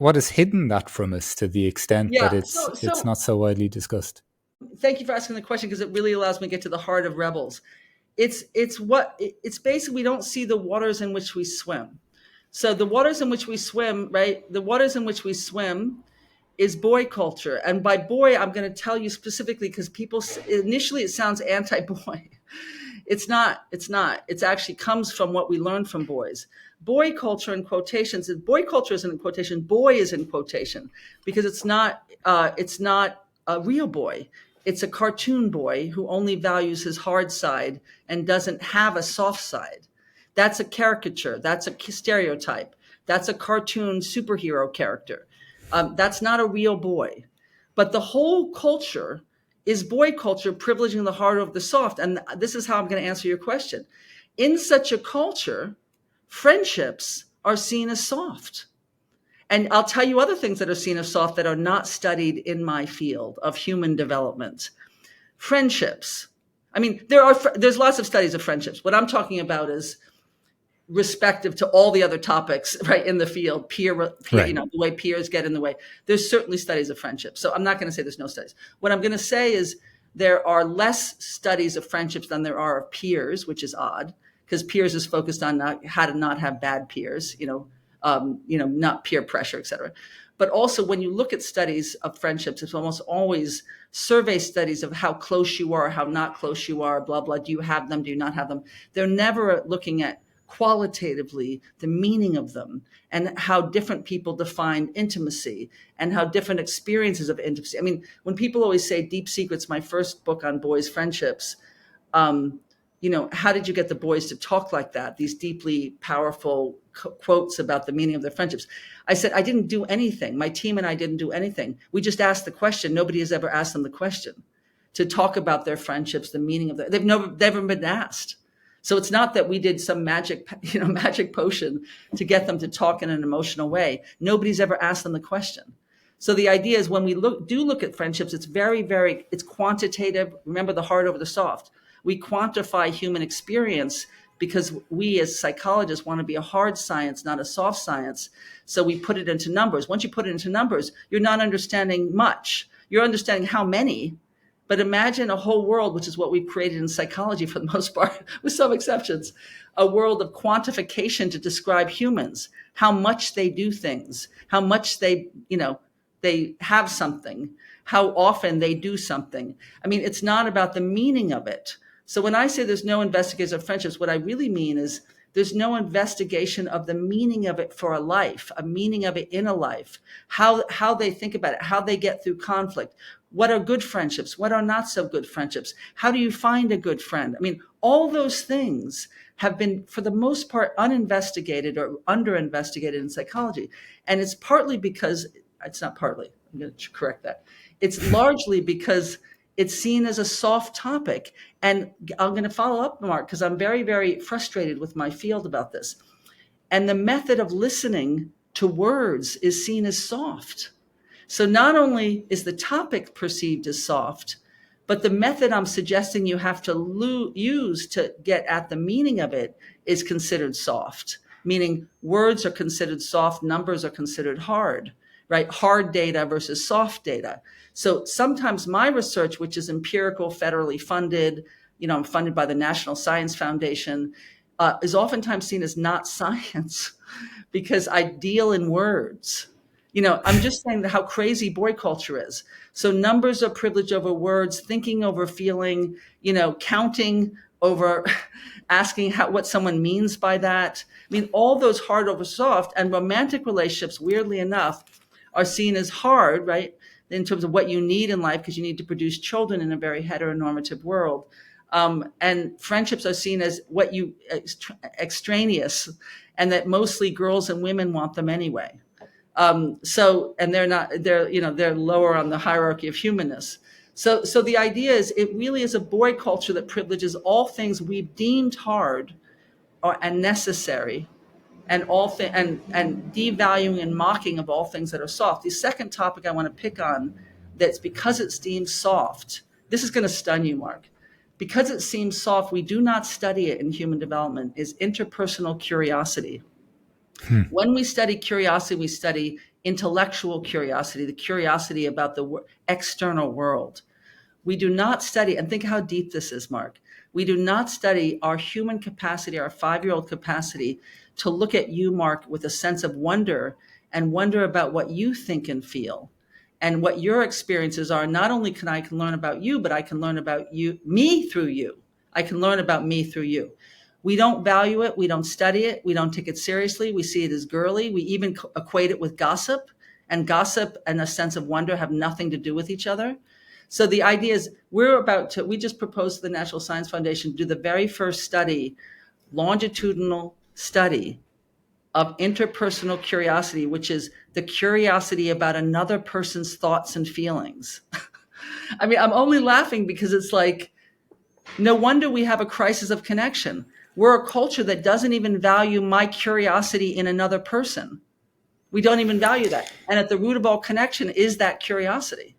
what has hidden that from us to the extent that Yeah. it's not so widely discussed? Thank you for asking the question, because it really allows me to get to the heart of rebels. It's basically, we don't see the waters in which we swim. So the waters in which we swim, right? The waters in which we swim is boy culture. And by boy, I'm going to tell you specifically, because people initially, it sounds anti-boy. It's not. It's actually comes from what we learned from boys. Boy culture in quotations. Boy culture isn't in quotation. Boy is in quotation, because it's not. It's not a real boy. It's a cartoon boy who only values his hard side and doesn't have a soft side. That's a caricature. That's a stereotype. That's a cartoon superhero character. That's not a real boy. But the whole culture is boy culture, privileging the hard over the soft. And this is how I'm going to answer your question. In such a culture, friendships are seen as soft. And I'll tell you other things that are seen as soft that are not studied in my field of human development. Friendships. I mean, there's lots of studies of friendships. What I'm talking about is respective to all the other topics, right, in the field, peer, Right. the way peers get in the way. There's certainly studies of friendship. So I'm not going to say there's no studies. What I'm going to say is there are less studies of friendships than there are of peers, which is odd, because peers is focused on how to not have bad peers, not peer pressure, et cetera. But also, when you look at studies of friendships, it's almost always survey studies of how close you are, how not close you are, blah, blah. Do you have them? Do you not have them? They're never looking at qualitatively the meaning of them and how different people define intimacy and how different experiences of intimacy. I mean, when people always say Deep Secrets, my first book on boys' friendships, how did you get the boys to talk like that? These deeply powerful quotes about the meaning of their friendships. I said, I didn't do anything. My team and I didn't do anything. We just asked the question. Nobody has ever asked them the question to talk about their friendships, the meaning of they've never been asked. So it's not that we did some magic potion to get them to talk in an emotional way. Nobody's ever asked them the question. So the idea is, when we look at friendships, it's very, very, it's quantitative. Remember the hard over the soft. We quantify human experience because we as psychologists want to be a hard science, not a soft science. So we put it into numbers. Once you put it into numbers, you're not understanding much. You're understanding how many. But imagine a whole world, which is what we've created in psychology for the most part, with some exceptions, a world of quantification to describe humans, how much they do things, how much they have something, how often they do something. I mean, it's not about the meaning of it. So when I say there's no investigation of friendships, what I really mean is there's no investigation of the meaning of it for a life, a meaning of it in a life, how they think about it, how they get through conflict. What are good friendships? What are not so good friendships? How do you find a good friend? I mean, all those things have been, for the most part, uninvestigated or underinvestigated in psychology. And it's partly because, it's not partly, I'm going to correct that. It's largely because it's seen as a soft topic. And I'm going to follow up, Mark, because I'm very, very frustrated with my field about this. And the method of listening to words is seen as soft. So not only is the topic perceived as soft, but the method I'm suggesting you have to use to get at the meaning of it is considered soft, meaning words are considered soft, numbers are considered hard, right? Hard data versus soft data. So sometimes my research, which is empirical, federally funded, I'm funded by the National Science Foundation, is oftentimes seen as not science because I deal in words. I'm just saying how crazy boy culture is. So numbers are privilege over words, thinking over feeling, counting over asking what someone means by that. I mean, all those hard over soft, and romantic relationships, weirdly enough, are seen as hard, right? In terms of what you need in life, because you need to produce children in a very heteronormative world. And friendships are seen as what you extraneous, and that mostly girls and women want them anyway. And they're lower on the hierarchy of humanness. So the idea is, it really is a boy culture that privileges all things we've deemed hard and necessary, and and devaluing and mocking of all things that are soft. The second topic I want to pick on, that's because it's deemed soft. This is going to stun you, Mark. Because it seems soft, we do not study it in human development, is interpersonal curiosity. When we study curiosity, we study intellectual curiosity, the curiosity about the external world. We do not study, and think how deep this is, Mark. We do not study our human capacity, our 5-year-old capacity to look at you, Mark, with a sense of wonder and wonder about what you think and feel and what your experiences are. Not only can I learn about you, but I can learn about me through you. I can learn about me through you. We don't value it. We don't study it. We don't take it seriously. We see it as girly. We even equate it with gossip, and gossip and a sense of wonder have nothing to do with each other. So the idea is we just proposed to the National Science Foundation to do the very first study, longitudinal study of interpersonal curiosity, which is the curiosity about another person's thoughts and feelings. I mean, I'm only laughing because it's like, no wonder we have a crisis of connection. We're a culture that doesn't even value my curiosity in another person. We don't even value that. And at the root of all connection is that curiosity.